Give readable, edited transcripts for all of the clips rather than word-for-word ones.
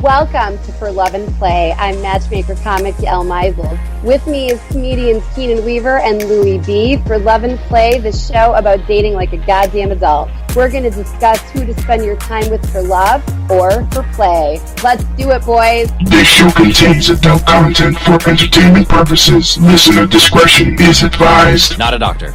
Welcome to For Love and Play. I'm matchmaker comic Yael Meisels. With me is comedians Keenan Weaver and Louie B. For Love and Play, the show about dating like a goddamn adult. We're going to discuss who to spend your time with for love or for play. Let's do it, boys. This show contains adult content for entertainment purposes. Listener discretion is advised. Not a doctor.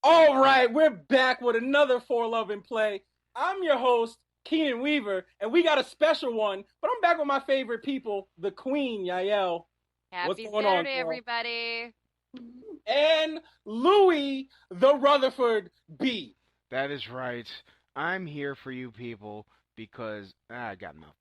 All right, we're back with another For Love and Play. I'm your host, Keenan Weaver, and we got a special one, but I'm back with my favorite people, the Queen, Yael. Happy Saturday, everybody. And Louie, the Rutherford B. That is right. I'm here for you people because I got enough.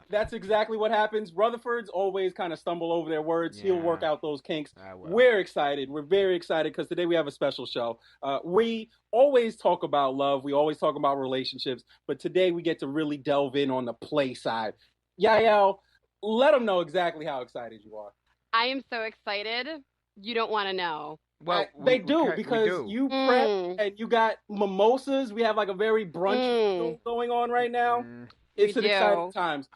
That's exactly what happens. Rutherfords always kind of stumble over their words. Yeah. He'll work out those kinks. I will. We're excited. We're very excited because today we have a special show. We always talk about love. We always talk about relationships. But today we get to really delve in on the play side. Yael, let them know exactly how excited you are. I am so excited. You don't want to know. Well, they do because you prep and you got mimosas. We have like a very brunch going on right now. It's an exciting times.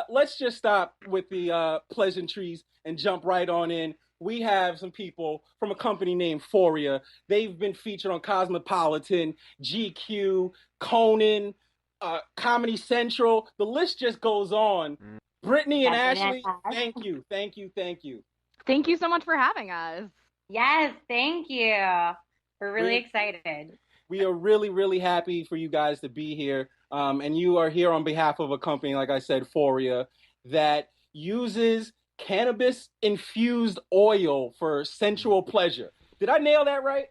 Let's just stop with the pleasantries and jump right on in. We have some people from a company named Foria. They've been featured on Cosmopolitan, GQ, Conan, Comedy Central. The list just goes on. Brittany and Ashley, thank you. Thank you so much for having us. Yes, thank you. We're really excited. We are really, really happy for you guys to be here. And you are here on behalf of a company, like I said, Foria, that uses cannabis-infused oil for sensual pleasure. Did I nail that right?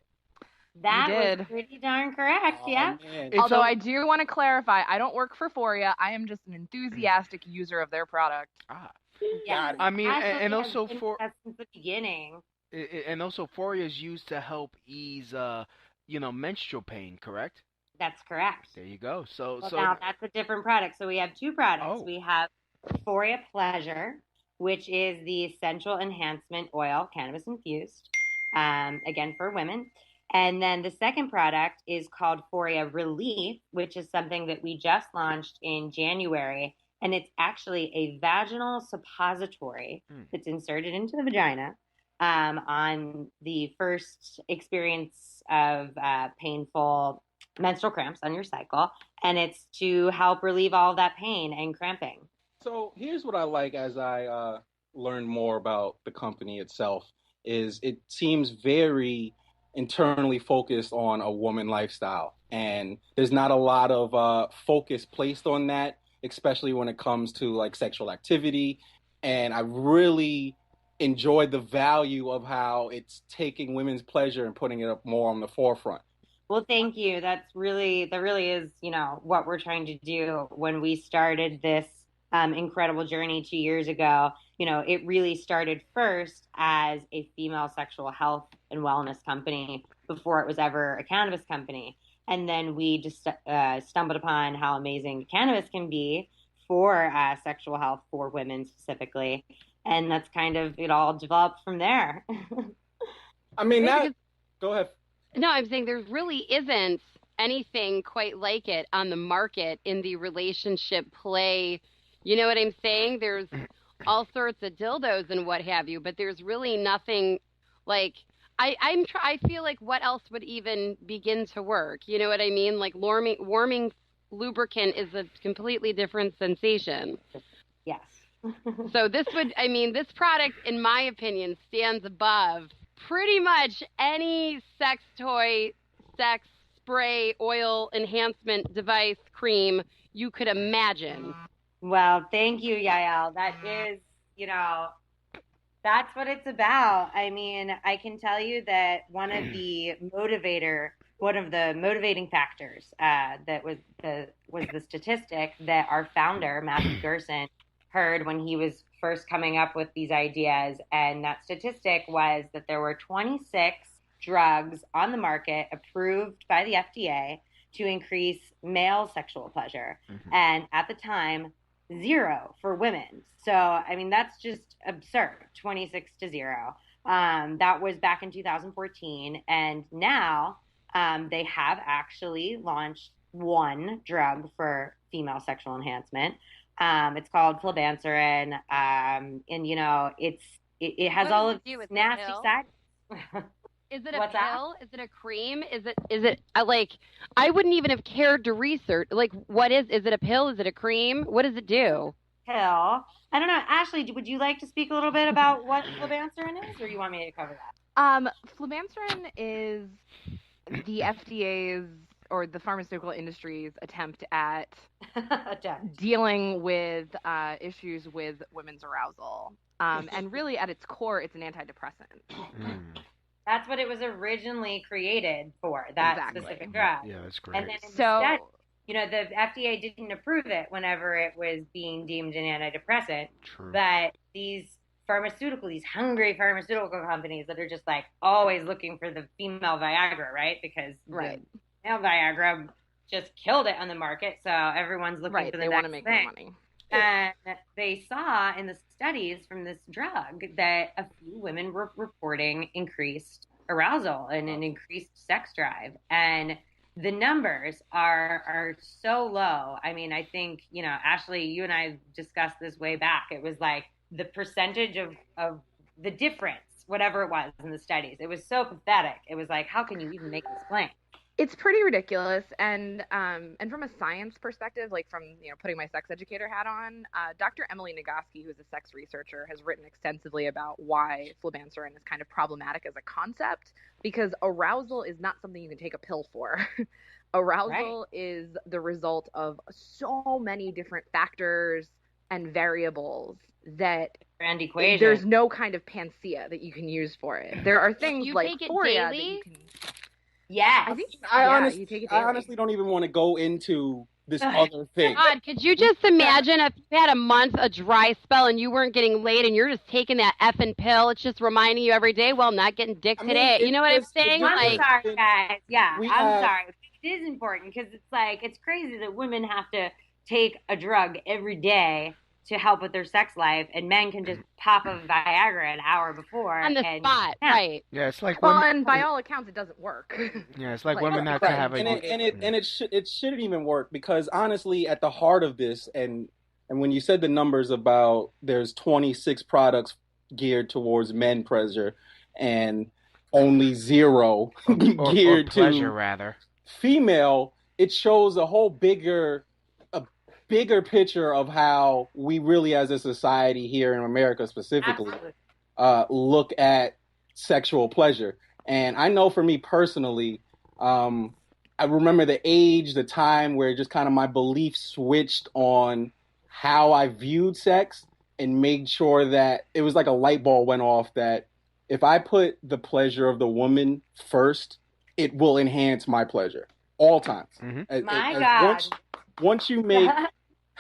That was pretty darn correct, yeah. Although I do want to clarify, I don't work for Foria. I am just an enthusiastic user of their product. Yeah. I mean, and also since the beginning. And also Foria is used to help ease, menstrual pain, correct? That's correct. There you go. So now that's a different product. So we have two products. We have Foria Pleasure, which is the sensual enhancement oil, cannabis infused, again for women. And then the second product is called Foria Relief, which is something that we just launched in January. And it's actually a vaginal suppository that's inserted into the vagina on the first experience of painful menstrual cramps on your cycle. And it's to help relieve all of that pain and cramping. So here's what I like as I learn more about the company itself is it seems very internally focused on a woman lifestyle. And there's not a lot of focus placed on that, especially when it comes to like sexual activity. And I really enjoyed the value of how it's taking women's pleasure and putting it up more on the forefront. Well, thank you. That really is, what we're trying to do. When we started this incredible journey 2 years ago, it really started first as a female sexual health and wellness company before it was ever a cannabis company. And then we just stumbled upon how amazing cannabis can be for sexual health for women specifically. And that's kind of, it all developed from there. I mean, go ahead. No, I'm saying there really isn't anything quite like it on the market in the relationship play. You know what I'm saying? There's all sorts of dildos and what have you, but there's really nothing like, I feel like what else would even begin to work? You know what I mean? Like warming lubricant is a completely different sensation. Yes. So this product, in my opinion, stands above pretty much any sex toy, sex spray, oil enhancement device, cream you could imagine. Well, thank you, Yael. That is, that's what it's about. I mean, I can tell you that one of the motivating factors that was the statistic that our founder, Matthew Gerson, heard when he was first coming up with these ideas. And that statistic was that there were 26 drugs on the market approved by the FDA to increase male sexual pleasure. And at the time, 0 for women. So, I mean, that's just absurd, 26 to 0. That was back in 2014. And now they have actually launched one drug for female sexual enhancement. It's called flibanserin, and it has all of these nasty side. Is it a pill? Is it a cream? Is it like, I wouldn't even have cared to research. Like, what is it a pill? Is it a cream? What does it do? Pill. I don't know. Ashley, would you like to speak a little bit about what flibanserin is, or you want me to cover that? Flibanserin is the FDA's or the pharmaceutical industry's attempt at dealing with issues with women's arousal. And really, at its core, it's an antidepressant. That's what it was originally created for, that specific drug. Yeah, that's great. And then instead, the FDA didn't approve it whenever it was being deemed an antidepressant. True. But these hungry pharmaceutical companies that are just like always looking for the female Viagra, right? Because the male Viagra just killed it on the market, so everyone's looking for the next thing. They want to make more money. And they saw in the studies from this drug that a few women were reporting increased arousal and an increased sex drive. And the numbers are so low. I mean, I think, Ashley, you and I discussed this way back. It was like the percentage of the difference, whatever it was in the studies. It was so pathetic. It was like, how can you even make this claim? It's pretty ridiculous, and from a science perspective, like from putting my sex educator hat on, Dr. Emily Nagoski, who's a sex researcher, has written extensively about why flibanserin is kind of problematic as a concept, because arousal is not something you can take a pill for. Arousal is the result of so many different factors and variables that there's no kind of panacea that you can use for it. There are things like Foria that you can. Yeah, I honestly don't even want to go into this other thing. God, could you just imagine if you had a dry spell, and you weren't getting laid, and you're just taking that effing pill? It's just reminding you every day, well, not getting dick today. You know what I'm saying? I'm sorry, guys. Yeah, I'm sorry. It is important because it's crazy that women have to take a drug every day to help with their sex life, and men can just pop a Viagra an hour before. On the spot, right. Yeah, it's like and by all accounts, it doesn't work. Yeah, it's like women have to have it shouldn't even work, because honestly, at the heart of this, and when you said the numbers about there's 26 products geared towards men pleasure, and only 0 geared to pleasure, rather female, it shows a whole bigger picture of how we really, as a society here in America specifically, look at sexual pleasure. And I know for me personally, I remember the time where just kind of my belief switched on how I viewed sex, and made sure that it was like a light bulb went off that if I put the pleasure of the woman first, it will enhance my pleasure all times. God. Once you make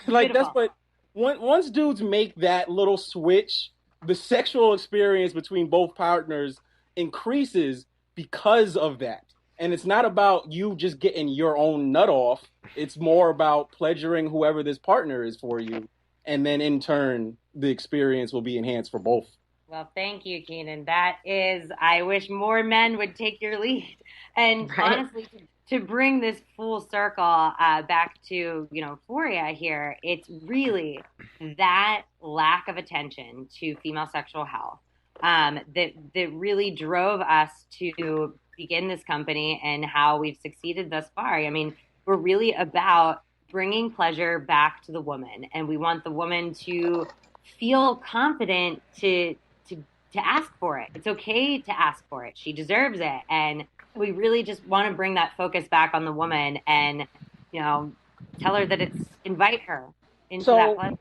like that's what once dudes make that little switch, the sexual experience between both partners increases because of that. And it's not about you just getting your own nut off. It's more about pleasuring whoever this partner is for you. And then in turn, the experience will be enhanced for both. Well, thank you, Keenan. I wish more men would take your lead. And honestly, to bring this full circle back to, Foria here, it's really that lack of attention to female sexual health that really drove us to begin this company and how we've succeeded thus far. I mean, we're really about bringing pleasure back to the woman, and we want the woman to feel confident to ask for it. It's okay to ask for it. She deserves it. And we really just want to bring that focus back on the woman and, tell her that invite her into that pleasure.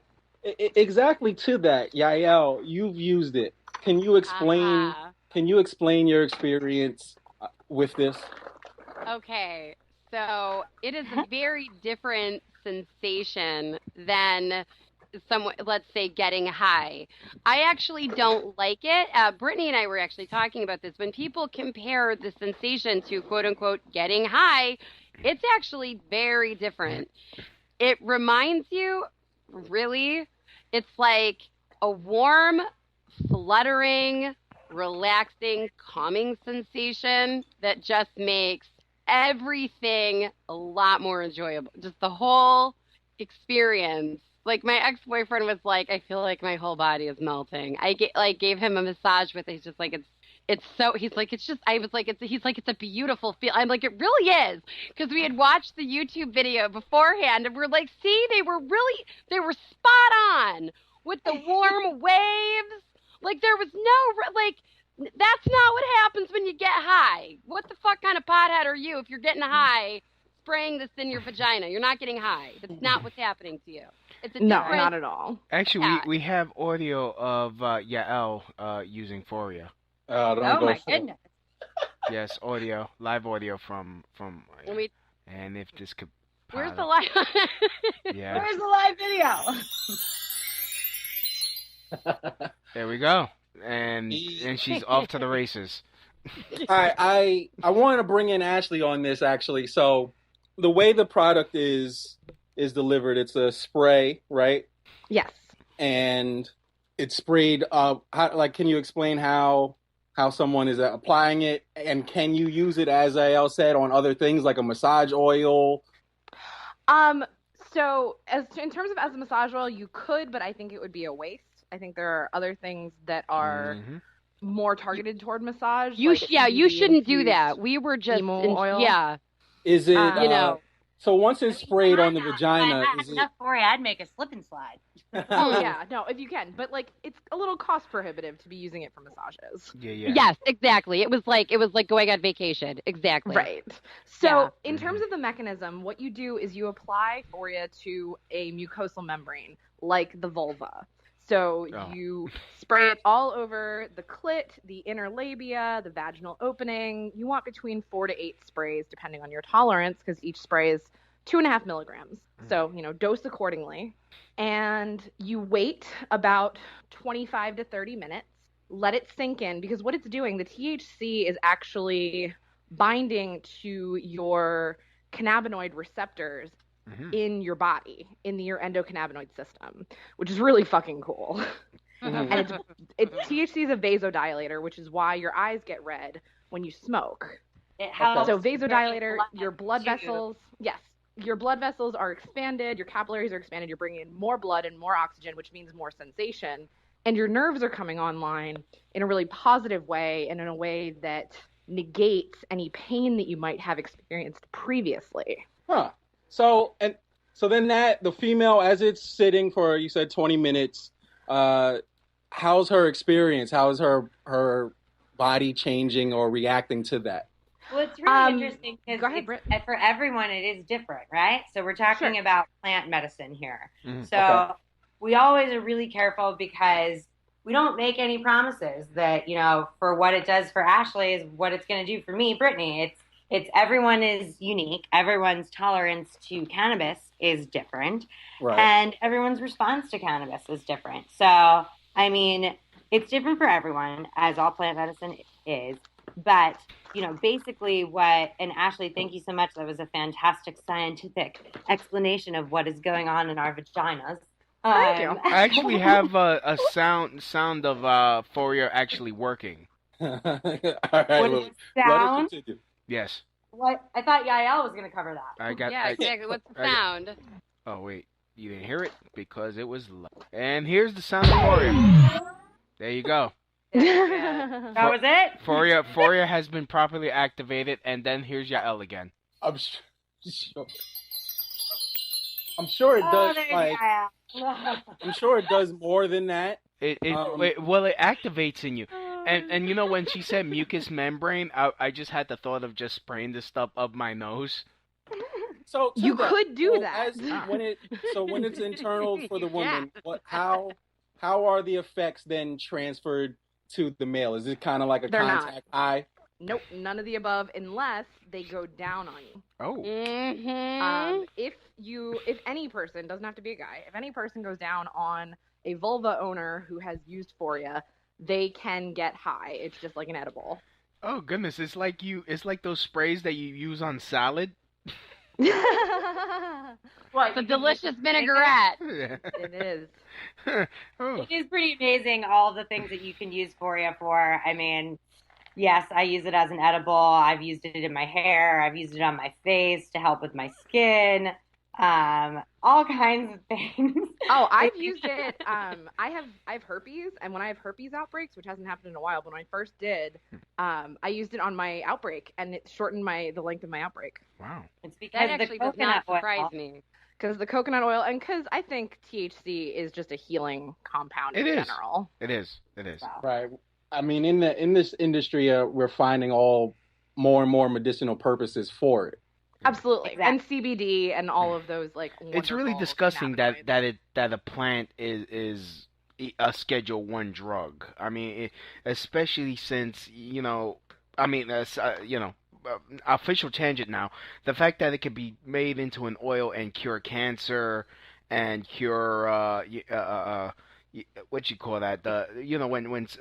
Exactly to that, Yael, you've used it. Can you explain your experience with this? Okay. So it is a very different sensation than let's say, getting high. I actually don't like it. Brittany and I were actually talking about this. When people compare the sensation to quote unquote getting high, it's actually very different. It reminds you, really, it's like a warm, fluttering, relaxing, calming sensation that just makes everything a lot more enjoyable. Just the whole experience. Like my ex-boyfriend was like, I feel like my whole body is melting. I gave him a massage with it. He's just like, it's so, he's like, it's just, I was like, he's like, it's a beautiful feel. I'm like, it really is. Because we had watched the YouTube video beforehand and we're like, see, they were spot on with the warm waves. Like there was no, like, that's not what happens when you get high. What the fuck kind of pothead are you if you're getting high, spraying this in your vagina? You're not getting high. That's not what's happening to you. It's a different... not at all. Actually, we have audio of Yael using Foria. Oh my goodness. Yes, live audio from and if this could... Where's the live... Yeah. Where's the live video? There we go. And she's off to the races. I want to bring in Ashley on this, actually. So the way the product is delivered, it's a spray, right? Yes. And it's sprayed. Can you explain how someone is applying it, and can you use it, as Ayel said, on other things like a massage oil? So in terms of as a massage oil, you could, but I think it would be a waste. I think there are other things that are more targeted toward massage. You shouldn't do that. We were just oil. Yeah. Is it so once it's sprayed on the vagina, is enough for it? I'd make a slip and slide. Oh yeah, no, if you can, but like it's a little cost prohibitive to be using it for massages. Yeah. Yes, exactly. It was like going on vacation. Exactly. Right. So in terms of the mechanism, what you do is you apply Foria to a mucosal membrane, like the vulva. So you spray it all over the clit, the inner labia, the vaginal opening. You want between 4 to 8 sprays, depending on your tolerance, because each spray is 2.5 milligrams. So, dose accordingly. And you wait about 25 to 30 minutes. Let it sink in, because what it's doing, the THC is actually binding to your cannabinoid receptors in your body, in your endocannabinoid system, which is really fucking cool. And THC is a vasodilator, which is why your eyes get red when you smoke. So vasodilator, your blood vessels, your blood vessels are expanded, your capillaries are expanded, you're bringing in more blood and more oxygen, which means more sensation, and your nerves are coming online in a really positive way and in a way that negates any pain that you might have experienced previously. So then the female, as it's sitting for, you said 20 minutes, how's her experience? How is her body changing or reacting to that? Well, it's really interesting because for everyone it is different, right? So we're talking about plant medicine here. So we always are really careful because we don't make any promises that, for what it does for Ashley is what it's going to do for me, Brittany. It's everyone is unique. Everyone's tolerance to cannabis is different. Right. And everyone's response to cannabis is different. So, I mean, it's different for everyone, as all plant medicine is. But, basically and Ashley, thank you so much. That was a fantastic scientific explanation of what is going on in our vaginas. Thank you. I actually have a sound of Foria actually working. All right, sound? Yes. What? I thought Yael was going to cover that. Exactly. What's the sound? Oh, wait. You didn't hear it? Because it was low. And here's the sound of Foria. There you go. That was it? Foria has been properly activated, and then here's Yael again. I'm sure it does. I'm sure it does more than that. It activates in you. And when she said mucous membrane, I just had the thought of just spraying this stuff up my nose. So you could do that. When it's internal for the woman, how are the effects then transferred to the male? Is it kind of like a contact eye? Nope, none of the above, unless they go down on you. Oh. If any person, doesn't have to be a guy, if any person goes down on a vulva owner who has used Foria, they can get high. It's just like an edible. Oh goodness, it's like those sprays that you use on salad. What? The delicious vinaigrette. It is. It is pretty amazing all the things that you can use Foria for. I mean, Yes, I use it as an edible. I've used it in my hair. I've used it on my face to help with my skin. All kinds of things. Oh, I've used it. I have herpes, and when I have herpes outbreaks, which hasn't happened in a while, but when I first did, I used it on my outbreak, and it shortened the length of my outbreak. Wow. It's because that actually does not surprise me. Because the coconut oil, and because I think THC is just a healing compound in general. It is. Right. I mean, in this industry, we're finding more and more medicinal purposes for it. Absolutely, exactly. And CBD and all of those It's really disgusting that a plant is a Schedule I drug. I mean, especially since official tangent now. The fact that it could be made into an oil and cure cancer and cure what you call that?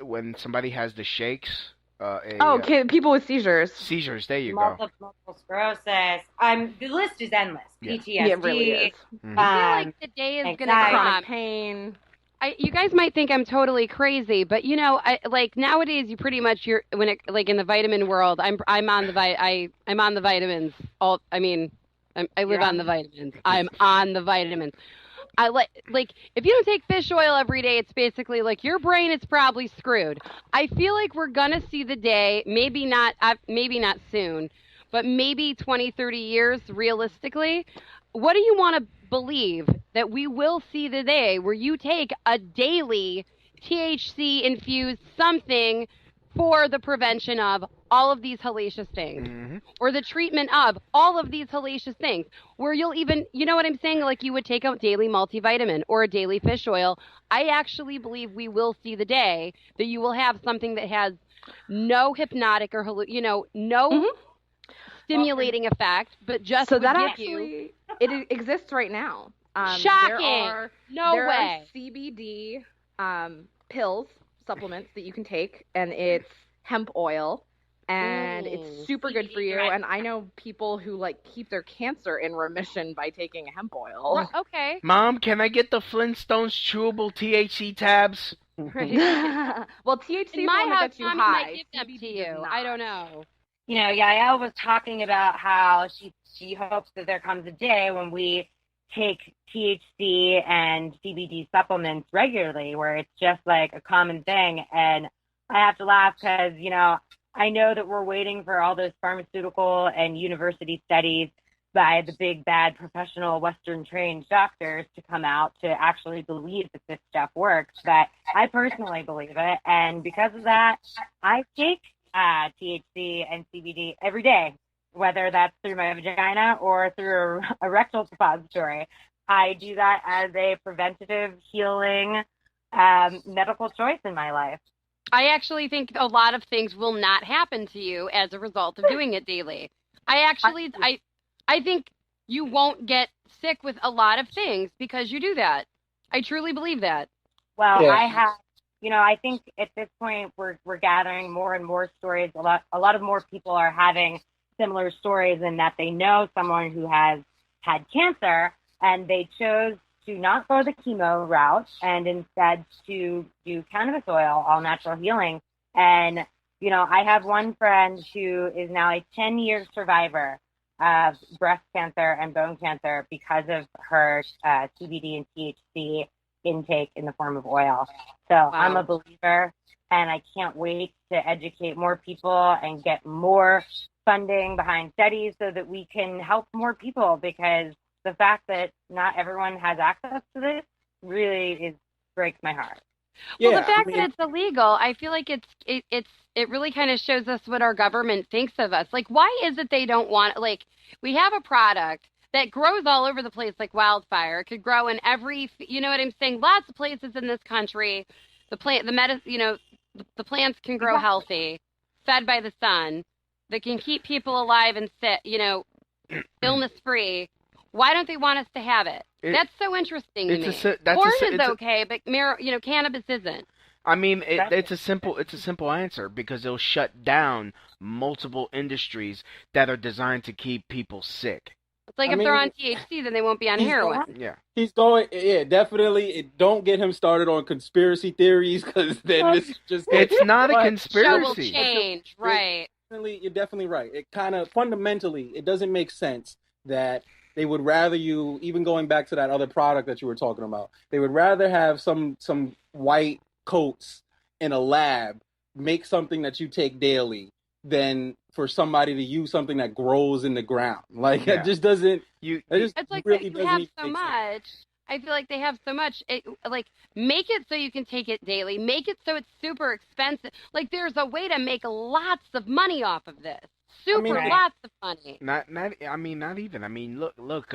When somebody has the shakes. People with seizures. Seizures. There you go. Multiple sclerosis. The list is endless. Yeah. PTSD. Yeah, it really is. I feel like the day is going to come. Pain. You guys might think I'm totally crazy, but nowadays you pretty much in the vitamin world, I'm on the vitamins. I live on the vitamins. I'm on the vitamins. I if you don't take fish oil every day, it's basically like your brain is probably screwed. I feel like we're gonna see the day, maybe not soon, but maybe 20, 30 years realistically. What do you want to believe that we will see the day where you take a daily THC infused something for the prevention of all of these hellacious things, or the treatment of all of these hellacious things, where you'll even, you know what I'm saying, like you would take a daily multivitamin or a daily fish oil. I actually believe we will see the day that you will have something that has no hypnotic or, no stimulating effect, but just so that actually it exists right now. Shocking! There are CBD pills, supplements that you can take, and it's hemp oil, and it's super good for you. And I know people who keep their cancer in remission by taking hemp oil. Okay. Mom, can I get the Flintstones chewable THC tabs? Well, THC in my house, Mommy might give them to you. I don't know. Yael was talking about how she hopes that there comes a day when we take THC and CBD supplements regularly, where it's just like a common thing. And I have to laugh because, I know that we're waiting for all those pharmaceutical and university studies by the big, bad, professional, Western-trained doctors to come out to actually believe that this stuff works. But I personally believe it. And because of that, I take THC and CBD every day, whether that's through my vagina or through a rectal suppository. I do that as a preventative healing medical choice in my life. I actually think a lot of things will not happen to you as a result of doing it daily. I think you won't get sick with a lot of things because you do that. I truly believe that. Well, yeah. I think at this point we're gathering more and more stories. A lot of more people are having similar stories in that they know someone who has had cancer and they chose to not go the chemo route and instead to do cannabis oil, all natural healing. And, I have one friend who is now a 10-year survivor of breast cancer and bone cancer because of her CBD and THC intake in the form of oil. So wow. I'm a believer, and I can't wait to educate more people and get more funding behind studies so that we can help more people, because the fact that not everyone has access to this really breaks my heart. Well, the fact that it's illegal, I feel like it really kind of shows us what our government thinks of us. Like, why is it they don't want, we have a product that grows all over the place like wildfire. It could grow in every, you know what I'm saying? Lots of places in this country. The plants can grow healthy, fed by the sun, that can keep people alive and illness free. Why don't they want us to have it? That's so interesting to me. Corn is okay, but cannabis isn't. I mean, it's a simple answer, because it'll shut down multiple industries that are designed to keep people sick. It's like if they're on THC, then they won't be on heroin. He's going, definitely. Don't get him started on conspiracy theories, because then this just... It's not a conspiracy. Show will change, right. You're definitely right. It kind of, fundamentally, it doesn't make sense that they would rather you, even going back to that other product that you were talking about, they would rather have some white coats in a lab make something that you take daily than for somebody to use something that grows in the ground. Like, it just doesn't... It's like really you have so much. I feel like they have so much. Like, make it so you can take it daily. Make it so it's super expensive. Like, there's a way to make lots of money off of this. Lots of money. Not even. I mean, look.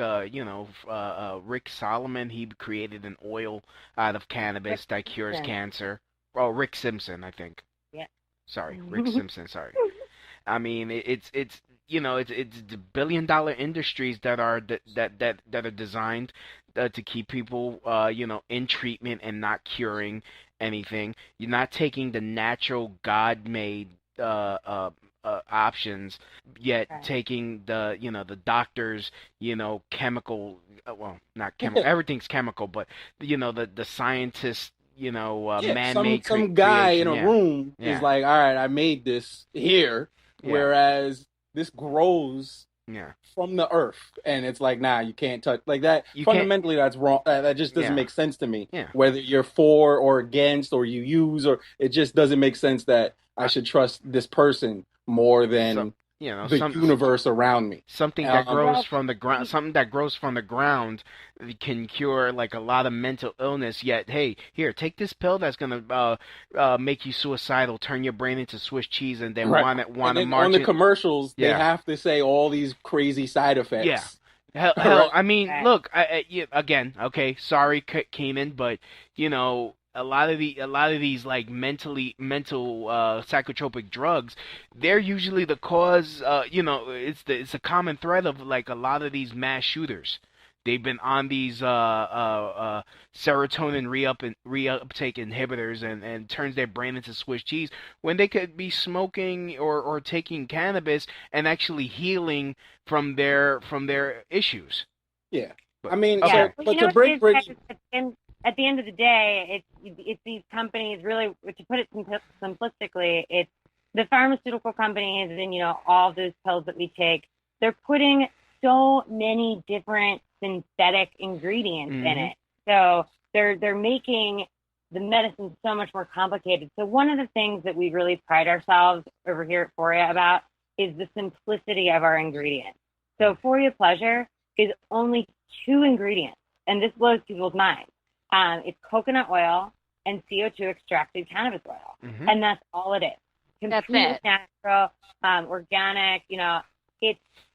Rick Solomon, he created an oil out of cannabis that cures cancer. Oh, Rick Simpson, I think. Yeah. Sorry, Rick Simpson. Sorry. I mean, it's the billion-dollar industries that are designed to keep people in treatment and not curing anything. You're not taking the natural God-made options, yet taking the doctors chemical. Well, not chemical. Everything's chemical, but the scientists. Man-made. Some guy in a room is like, all right, I made this here, whereas this grows from the earth, and it's like, nah, you can't touch like that. Fundamentally, that's wrong. That just doesn't make sense to me. Whether you're for or against, or you use, or it just doesn't make sense that I should trust this person more than the universe around me. Something that grows from the ground. Something that grows from the ground can cure like a lot of mental illness. Yet, hey, here, take this pill that's gonna make you suicidal, turn your brain into Swiss cheese, and then want to march on the commercials. They have to say all these crazy side effects. Yeah. Hell, I mean, look, again, okay, sorry, Kanan, but a lot of these like mental psychotropic drugs, they're usually the cause. It's a common thread of like a lot of these mass shooters. They've been on these serotonin reuptake inhibitors and turns their brain into Swiss cheese when they could be smoking or taking cannabis and actually healing from their issues. Yeah, I mean, but to bring at the end of the day, it's these companies, really, to put it simplistically, it's the pharmaceutical companies and, all those pills that we take, they're putting so many different synthetic ingredients in it. So they're making the medicine so much more complicated. So one of the things that we really pride ourselves over here at Foria about is the simplicity of our ingredients. So Foria Pleasure is only 2 ingredients, and this blows people's minds. It's coconut oil and CO2 extracted cannabis oil, and that's all it is. Completely natural, organic.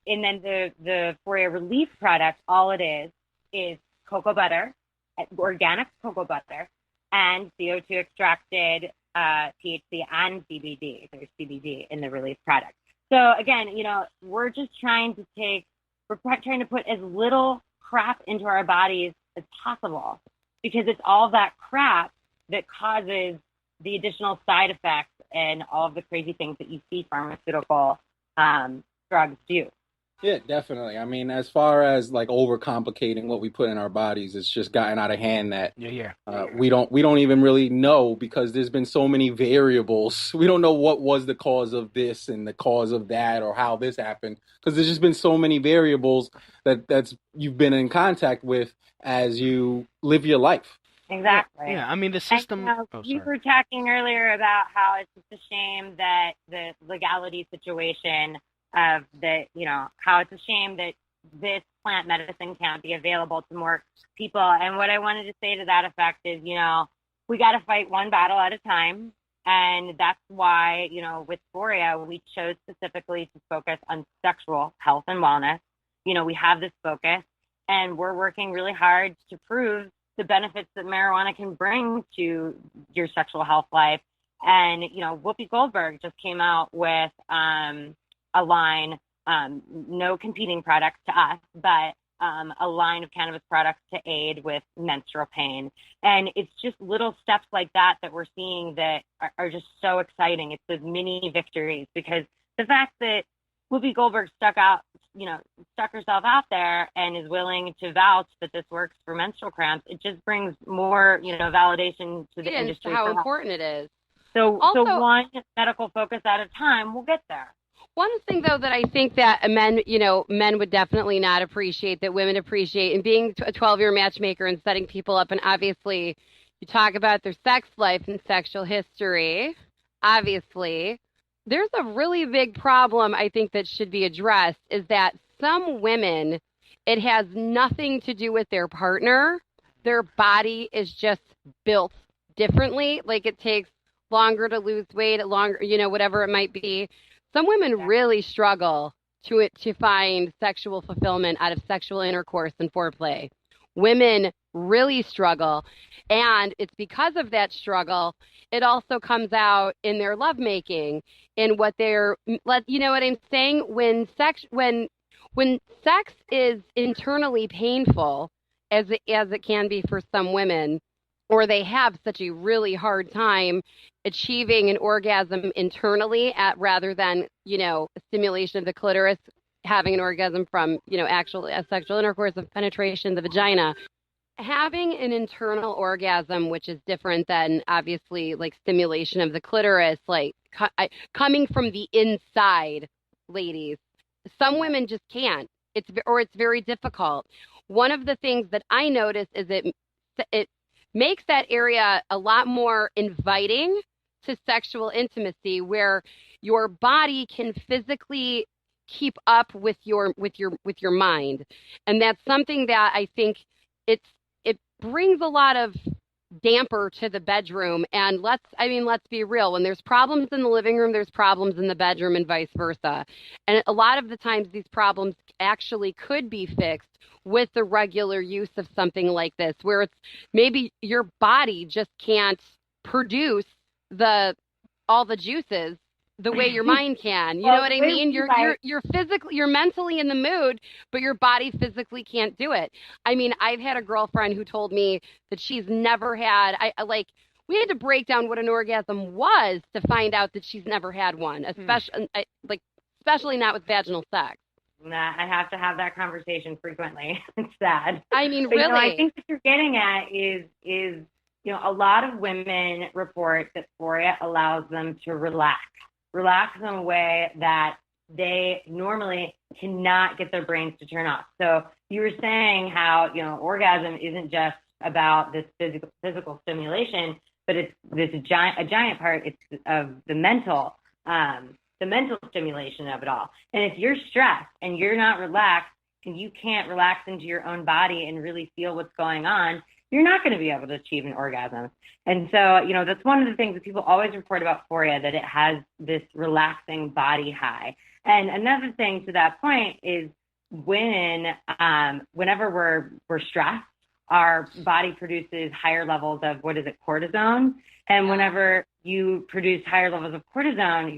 And then the Foria Relief product, all it is cocoa butter, organic cocoa butter, and CO2 extracted THC and CBD. There's CBD in the Relief product. So again, we're just trying to put as little crap into our bodies as possible, because it's all that crap that causes the additional side effects and all of the crazy things that you see pharmaceutical drugs do. Yeah, definitely. I mean, as far as like overcomplicating what we put in our bodies, it's just gotten out of hand that we don't even really know, because there's been so many variables. We don't know what was the cause of this and the cause of that, or how this happened, because there's just been so many variables that's you've been in contact with as you live your life. Exactly. Yeah, I mean, the system... You were talking earlier about how it's just a shame that the legality situation of how it's a shame that this plant medicine can't be available to more people. And what I wanted to say to that effect is, we got to fight one battle at a time. And that's why, with Foria, we chose specifically to focus on sexual health and wellness. We have this focus, and we're working really hard to prove the benefits that marijuana can bring to your sexual health life. And, Whoopi Goldberg just came out with a line, no competing products to us, but a line of cannabis products to aid with menstrual pain. And it's just little steps like that we're seeing that are just so exciting. It's those mini victories, because the fact that Whoopi Goldberg stuck herself out there and is willing to vouch that this works for menstrual cramps, it just brings more, validation to the industry. How important it is. So one medical focus at a time, we'll get there. One thing, though, that I think that men would definitely not appreciate, that women appreciate, and being a 12-year matchmaker and setting people up, and obviously you talk about their sex life and sexual history, obviously, there's a really big problem I think that should be addressed, is that some women, it has nothing to do with their partner. Their body is just built differently. Like, it takes longer to lose weight, whatever it might be. Some women really struggle to find sexual fulfillment out of sexual intercourse and foreplay. Women really struggle, and it's because of that struggle, it also comes out in their lovemaking, in what they're, you know what I'm saying? When sex is internally painful, as it can be for some women, or they have such a really hard time achieving an orgasm internally rather than, stimulation of the clitoris, having an orgasm from, actual sexual intercourse of penetration of the vagina. Having an internal orgasm, which is different than obviously like stimulation of the clitoris, like coming from the inside, ladies, some women just can't. It's very difficult. One of the things that I notice is it makes that area a lot more inviting to sexual intimacy, where your body can physically keep up with your mind. And that's something that I think it brings a lot of damper to the bedroom. And let's be real. When there's problems in the living room, there's problems in the bedroom, and vice versa. And a lot of the times these problems actually could be fixed with the regular use of something like this, where it's maybe your body just can't produce all the juices the way your mind can. You know what I mean? You're physically, you're mentally in the mood, but your body physically can't do it. I mean, I've had a girlfriend who told me that she's never had, we had to break down what an orgasm was to find out that she's never had one, especially not with vaginal sex. Nah, I have to have that conversation frequently. It's sad. I mean, but, really. I think what you're getting at is a lot of women report that Foria allows them to relax in a way that they normally cannot get their brains to turn off. So you were saying how, orgasm isn't just about this physical stimulation, but it's a giant part. It's of the mental stimulation of it all. And if you're stressed and you're not relaxed and you can't relax into your own body and really feel what's going on, you're not going to be able to achieve an orgasm. And so, that's one of the things that people always report about Foria, that it has this relaxing body high. And another thing to that point is whenever we're stressed, our body produces higher levels of, cortisone. And whenever you produce higher levels of cortisone,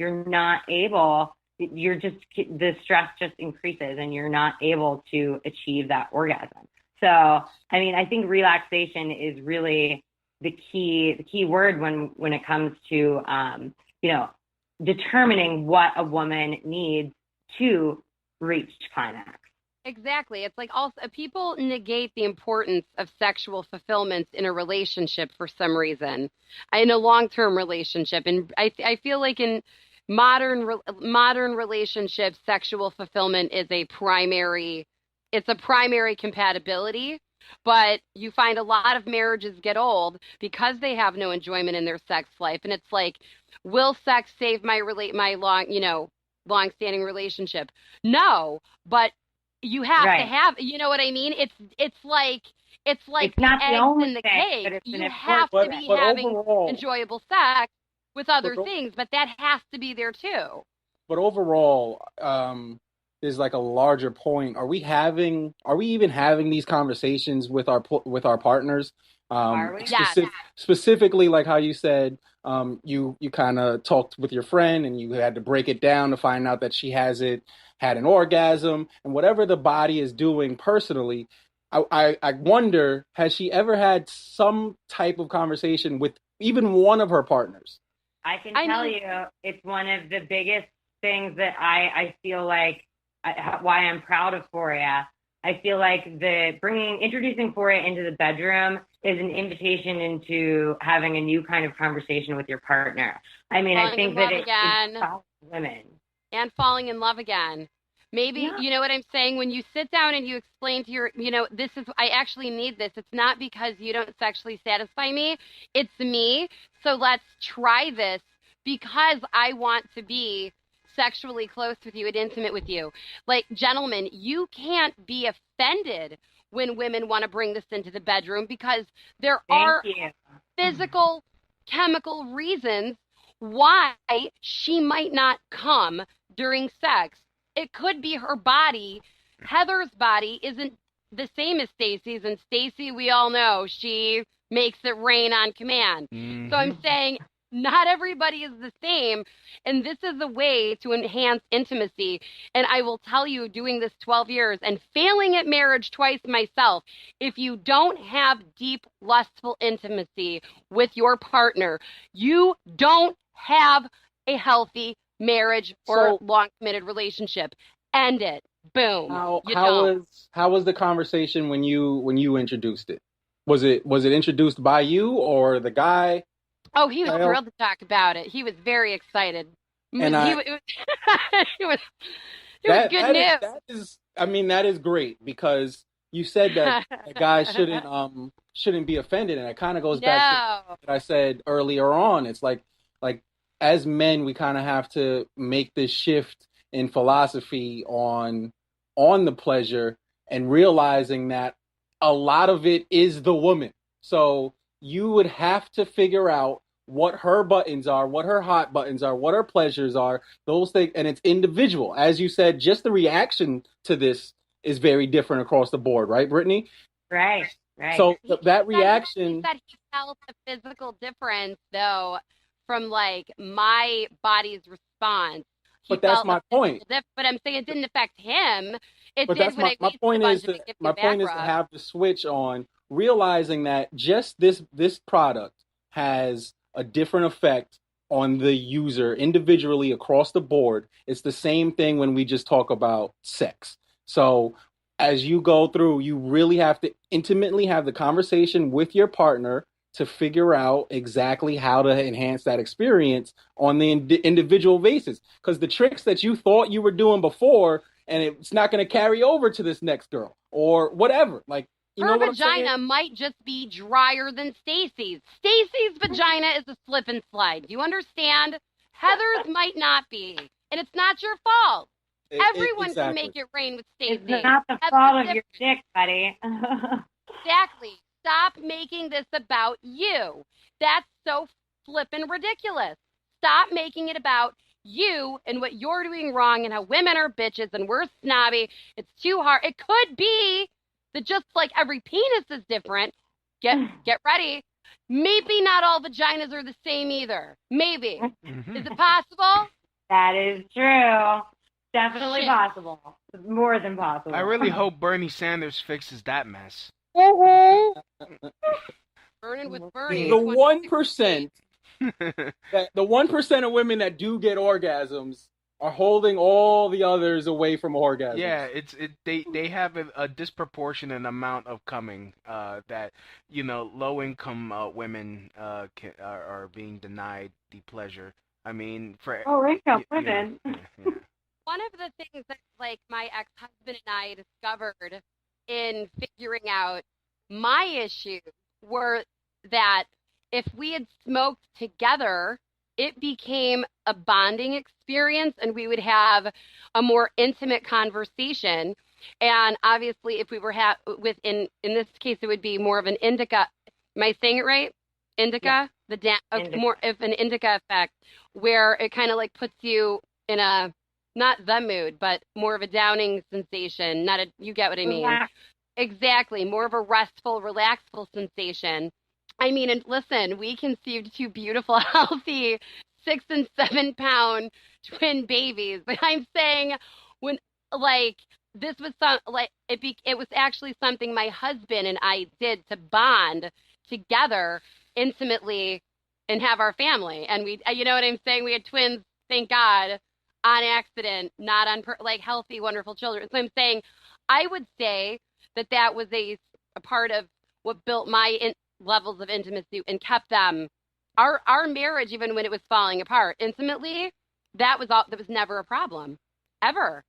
the stress just increases and you're not able to achieve that orgasm. So, I think relaxation is really the key word when it comes to, determining what a woman needs to reach climax. Exactly. It's like, also people negate the importance of sexual fulfillment in a relationship for some reason, in a long-term relationship. And I feel like in modern relationships, sexual fulfillment is a primary compatibility. But you find a lot of marriages get old because they have no enjoyment in their sex life. And it's like, will sex save my long-standing relationship? No, but you have to have, you know what I mean? It's like it's not the eggs in the cake. You have to be having enjoyable sex with other things, but that has to be there too. But overall, is like a larger point. Are we even having these conversations with our partners? Are we? Specifically, like how you said, you kind of talked with your friend and you had to break it down to find out that she had an orgasm, and whatever the body is doing personally, I wonder, has she ever had some type of conversation with even one of her partners? I can tell you it's one of the biggest things that I feel like why I'm proud of Foria. I feel like introducing Foria into the bedroom is an invitation into having a new kind of conversation with your partner. I mean, I think that it's women. And falling in love again. Maybe, you know what I'm saying? When you sit down and you explain to your, I actually need this. It's not because you don't sexually satisfy me. It's me. So let's try this because I want to be sexually close with you and intimate with you. Like, gentlemen, you can't be offended when women want to bring this into the bedroom because there are physical, chemical reasons why she might not come during sex. It could be her body. Heather's body isn't the same as Stacy's, and Stacy, we all know, she makes it rain on command. So I'm saying not everybody is the same, and this is a way to enhance intimacy. And I will tell you, doing this 12 years and failing at marriage twice myself, if you don't have deep, lustful intimacy with your partner, you don't have a healthy marriage or long committed relationship. End it. Boom. How was the conversation when you introduced it? Was it introduced by you or the guy? Oh, he was thrilled to talk about it. He was very excited. And it was good news. That is great because you said that a guy shouldn't be offended, and it kind of goes back to what I said earlier on. It's like as men, we kind of have to make this shift in philosophy on the pleasure and realizing that a lot of it is the woman. So you would have to figure out what her buttons are, what her hot buttons are, what her pleasures are, those things. And it's individual. As you said, just the reaction to this is very different across the board, right, Brittany? Right. So that reaction... That he felt a physical difference, though, from like my body's response. But that's my point. But I'm saying it didn't affect him. My point is to have the switch on, realizing that just this product has a different effect on the user individually across the board. It's the same thing when we just talk about sex. So as you go through, you really have to intimately have the conversation with your partner to figure out exactly how to enhance that experience on the individual basis. Because the tricks that you thought you were doing before, and it's not going to carry over to this next girl or whatever. Like, her vagina might just be drier than Stacy's. Stacy's vagina is a slip and slide. Do you understand? Heather's might not be. And it's not your fault. Everyone can make it rain with Stacy. It's not the fault of your dick, buddy. Exactly. Stop making this about you. That's so flippin' ridiculous. Stop making it about you and what you're doing wrong and how women are bitches and we're snobby. It's too hard. It could be that just like every penis is different, get ready. Maybe not all vaginas are the same either. Maybe. Is it possible? That is true. Definitely possible. More than possible. I really hope Bernie Sanders fixes that mess. Burning with Bernie. The 1%, the 1% of women that do get orgasms are holding all the others away from orgasms. Yeah, they have a disproportionate amount of coming that low income women are being denied the pleasure. I mean, for income women. One of the things that like my ex-husband and I discovered in figuring out my issues were that if we had smoked together, it became a bonding experience and we would have a more intimate conversation. And obviously if we were in this case, it would be more of an indica. Am I saying it right? Indica? Yeah. More of an indica effect where it kind of like puts you in a, not the mood, but more of a downing sensation. You get what I mean? Relax. Exactly. More of a restful, relaxful sensation. I mean, and listen, we conceived two beautiful, healthy 6 and 7 pound twin babies. But I'm saying when this was it was actually something my husband and I did to bond together intimately and have our family. And we, you know what I'm saying? We had twins, thank God. on accident, not on like healthy, wonderful children. So I'm saying, I would say that was a part of what built my levels of intimacy and kept them. Our marriage, even when it was falling apart, intimately, that was never a problem, ever.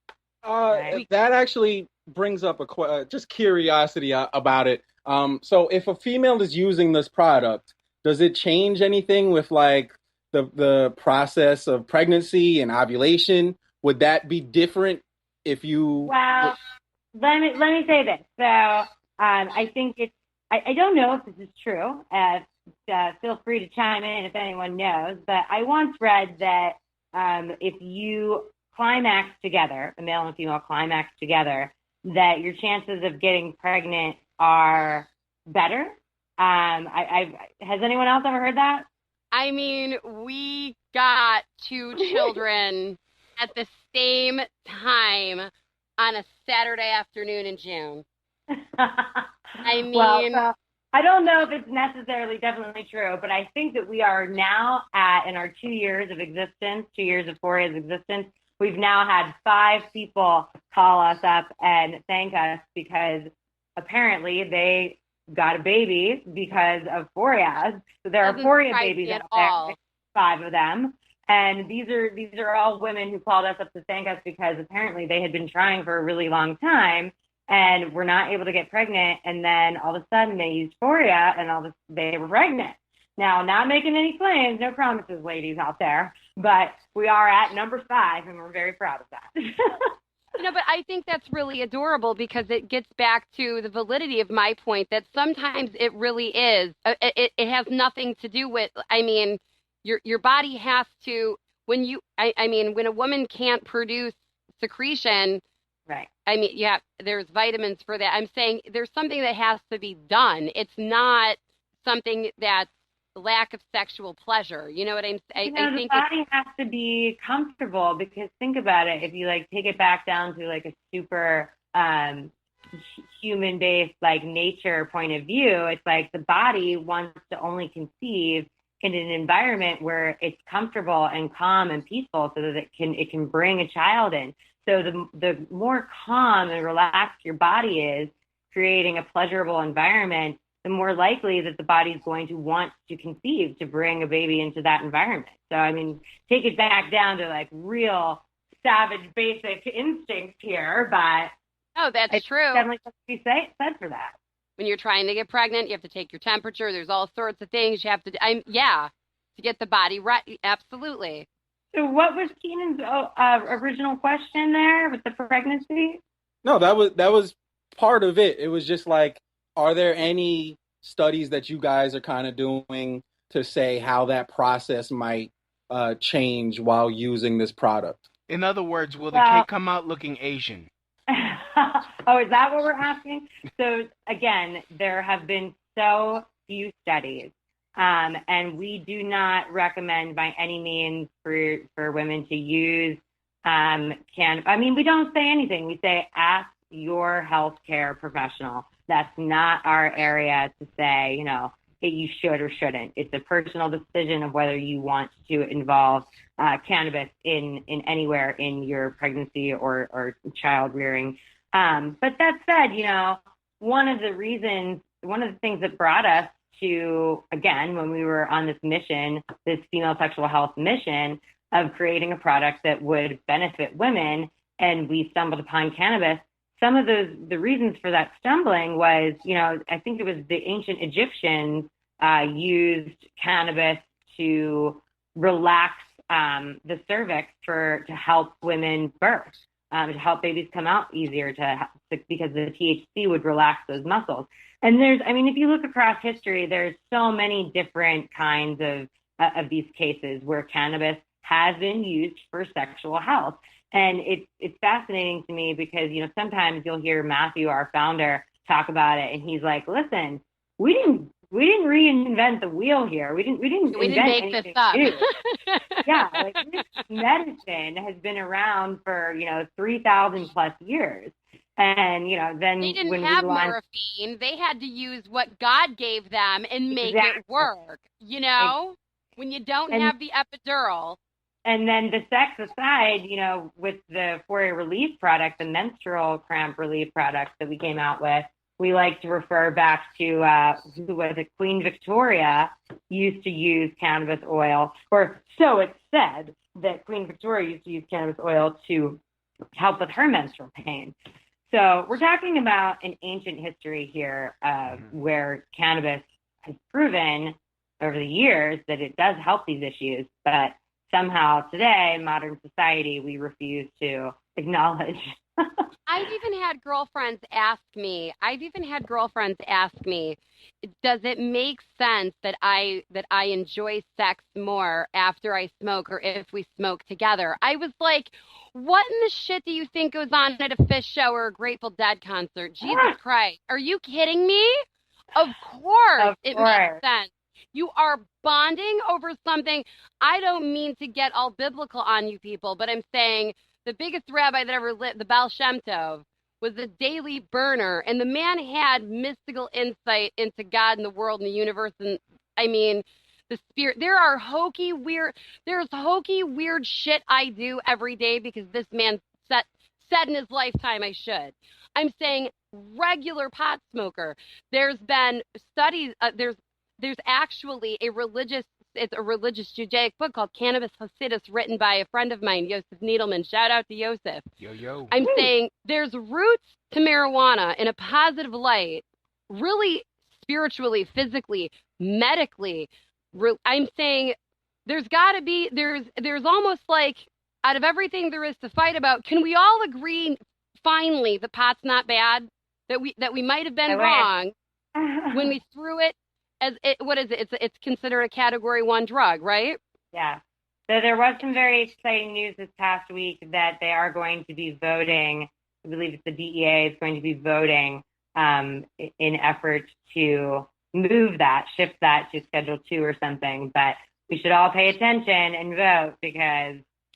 That actually brings up just curiosity about it. So if a female is using this product, does it change anything with like the process of pregnancy and ovulation? Would that be different if you? Well, let me say this. So I think I don't know if this is true. Feel free to chime in if anyone knows. But I once read that if you climax together, a male and female climax together, that your chances of getting pregnant are better. Has anyone else ever heard that? I mean, we got 2 children at the same time on a Saturday afternoon in June. I mean, well, I don't know if it's necessarily definitely true, but I think that we are now in our 2 years of existence, 2 years of Foria's existence, we've now had 5 people call us up and thank us because apparently they got a baby because of Foria. So there are Foria babies out there, 5 of them. And these are all women who called us up to thank us because apparently they had been trying for a really long time and were not able to get pregnant. And then all of a sudden they used Foria and they were pregnant. Now, not making any claims, no promises, ladies out there, but we are at number 5 and we're very proud of that. But I think that's really adorable because it gets back to the validity of my point that sometimes it really is. It has nothing to do with, I mean, your body has to, when a woman can't produce secretion, right? I mean, yeah, there's vitamins for that. I'm saying there's something that has to be done. It's not something that's lack of sexual pleasure. You know what I'm saying? I think the body has to be comfortable because think about it. If you like take it back down to like a super human-based like nature point of view, it's like the body wants to only conceive in an environment where it's comfortable and calm and peaceful so that it can bring a child in. So the more calm and relaxed your body is, creating a pleasurable environment, the more likely that the body is going to want to conceive, to bring a baby into that environment. So, I mean, take it back down to like real savage basic instinct here, but that's true. Definitely something to be said for that. When you're trying to get pregnant, you have to take your temperature. There's all sorts of things you have to do. To get the body right. Absolutely. So what was Keenan's original question there with the pregnancy? No, that was part of it. It was just like, are there any studies that you guys are kind of doing to say how that process might change while using this product? In other words, will the kid come out looking Asian? Oh, is that what we're asking? So again, there have been so few studies, and we do not recommend by any means for women to use cannabis. I mean, we don't say anything. We say ask your healthcare professional. That's not our area to say, you should or shouldn't. It's a personal decision of whether you want to involve cannabis in anywhere in your pregnancy or child rearing. But that said, one of the things that brought us to, again, when we were on this mission, this female sexual health mission of creating a product that would benefit women, and we stumbled upon cannabis. Some of the reasons for that stumbling was, I think it was the ancient Egyptians used cannabis to relax the cervix to help women birth, to help babies come out easier, because the THC would relax those muscles. And if you look across history, there's so many different kinds of these cases where cannabis has been used for sexual health. And it's fascinating to me because, sometimes you'll hear Matthew, our founder, talk about it. And he's like, listen, we didn't reinvent the wheel here. We didn't make this up. Yeah. Like this medicine has been around for, 3,000 plus years. And, then they didn't have morphine. They had to use what God gave them and make it work. When you don't have the epidural, And then the sex aside, with the Foria relief product, the menstrual cramp relief product that we came out with, we like to refer back to who was it? Queen Victoria used to use cannabis oil, or so it's said that Queen Victoria used to use cannabis oil to help with her menstrual pain. So we're talking about an ancient history here where cannabis has proven over the years that it does help these issues, but somehow today, modern society, we refuse to acknowledge. I've even had girlfriends ask me, does it make sense that I enjoy sex more after I smoke or if we smoke together? I was like, what in the shit do you think goes on at a Fish show or a Grateful Dead concert? Jesus Christ. Are you kidding me? Of course it makes sense. You are bonding over something. I don't mean to get all biblical on you people, but I'm saying the biggest rabbi that ever lived, the Baal Shem Tov, was a daily burner, and the man had mystical insight into God and the world and the universe. And I mean, the spirit. There's hokey, weird shit I do every day because this man said in his lifetime I should. I'm saying regular pot smoker. There's been studies. There's actually a religious Judaic book called Cannabis Hasidus written by a friend of mine, Yosef Needleman. Shout out to Yosef. Yo. I'm saying there's roots to marijuana in a positive light, really spiritually, physically, medically. I'm saying there's almost like out of everything there is to fight about, can we all agree finally the pot's not bad? That we might have been wrong when we threw it as what is it? It's considered a Category 1 drug, right? Yeah. So there was some very exciting news this past week that they are going to be voting. I believe it's the DEA is going to be voting in effort to shift that to Schedule 2 or something. But we should all pay attention and vote because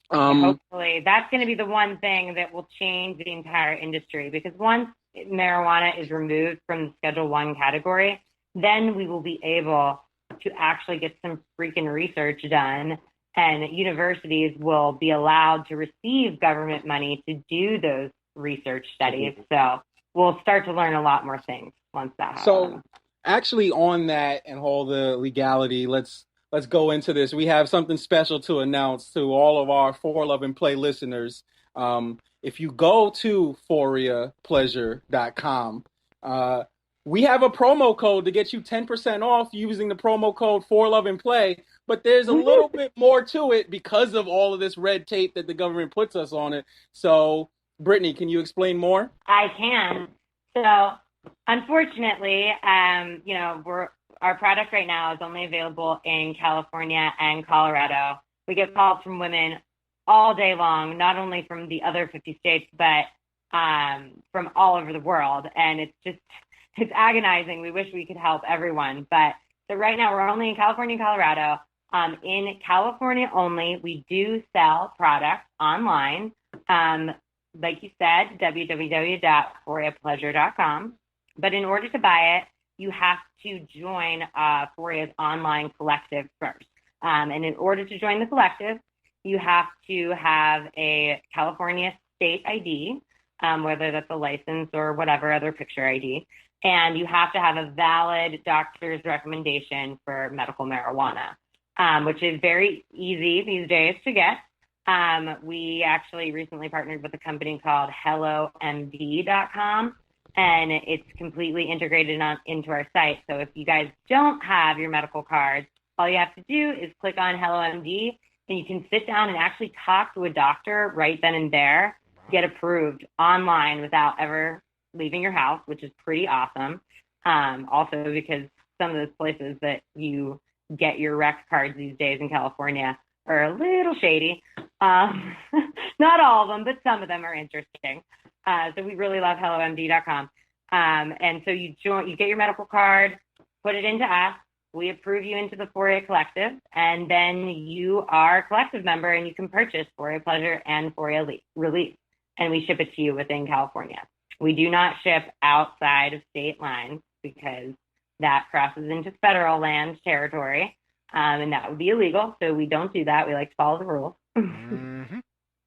hopefully that's going to be the one thing that will change the entire industry. Because once marijuana is removed from the Schedule 1 category, then we will be able to actually get some freaking research done, and universities will be allowed to receive government money to do those research studies. So we'll start to learn a lot more things once that happens. So actually on that and all the legality, let's go into this. We have something special to announce to all of our For Love and Play listeners. If you go to ForiaPleasure.com, we have a promo code to get you 10% off using the promo code For Love and Play, but there's a little bit more to it because of all of this red tape that the government puts us on it. So, Brittany, can you explain more? I can. So, unfortunately, our product right now is only available in California and Colorado. We get calls from women all day long, not only from the other 50 states, but from all over the world, and it's agonizing. We wish we could help everyone. But so right now we're only in California and Colorado. In California only, we do sell products online. Like you said, www.foriapleasure.com. But in order to buy it, you have to join Foria's online collective first. And in order to join the collective, you have to have a California state ID, whether that's a license or whatever other picture ID. And you have to have a valid doctor's recommendation for medical marijuana, which is very easy these days to get. We actually recently partnered with a company called HelloMD.com, and it's completely integrated into our site. So if you guys don't have your medical cards, all you have to do is click on HelloMD, and you can sit down and actually talk to a doctor right then and there, get approved online without ever leaving your house, which is pretty awesome. Also because some of those places that you get your rec cards these days in California are a little shady. Not all of them, but some of them are interesting. So we really love HelloMD.com. And so you get your medical card, put it into us. We approve you into the Foria Collective, and then you are a collective member, and you can purchase Foria Pleasure and Foria Relief, and we ship it to you within California. We do not ship outside of state lines because that crosses into federal land territory, and that would be illegal. So we don't do that. We like to follow the rules. Mm-hmm.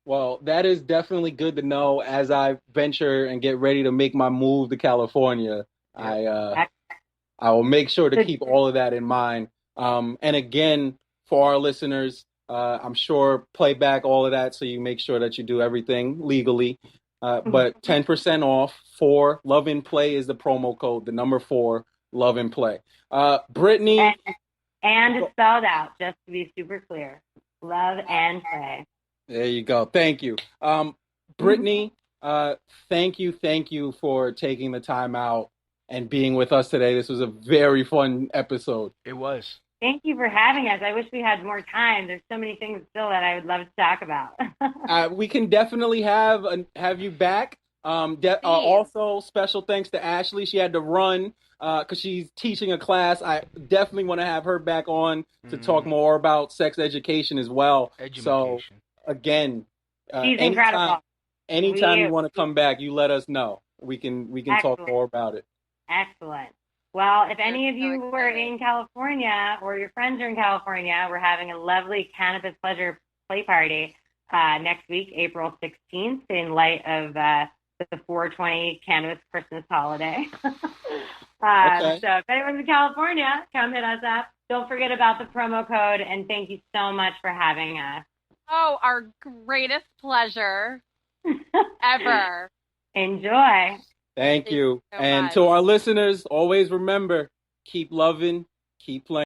Well, that is definitely good to know as I venture and get ready to make my move to California. Yep. I will make sure to keep all of that in mind. And again, for our listeners, I'm sure play back all of that so you make sure that you do everything legally. But 10% off for Love and Play is the promo code, the number 4, Love and Play. Brittany. And it's spelled out, just to be super clear. Love and Play. There you go. Thank you. Brittany, thank you for taking the time out and being with us today. This was a very fun episode. It was. Thank you for having us. I wish we had more time. There's so many things still that I would love to talk about. We can definitely have you back. Also, special thanks to Ashley. She had to run because she's teaching a class. I definitely want to have her back on to talk more about sex education as well. So, again, she's incredible. Anytime you want to come back, you let us know. We can talk more about it. Excellent. Well, if any of you were in California or your friends are in California, we're having a lovely Cannabis Pleasure play party next week, April 16th, in light of the 420 Cannabis Christmas holiday. Okay. So if anyone's in California, come hit us up. Don't forget about the promo code, and thank you so much for having us. Oh, our greatest pleasure ever. Enjoy. Thank you. So and much. To our listeners, always remember, keep loving, keep playing.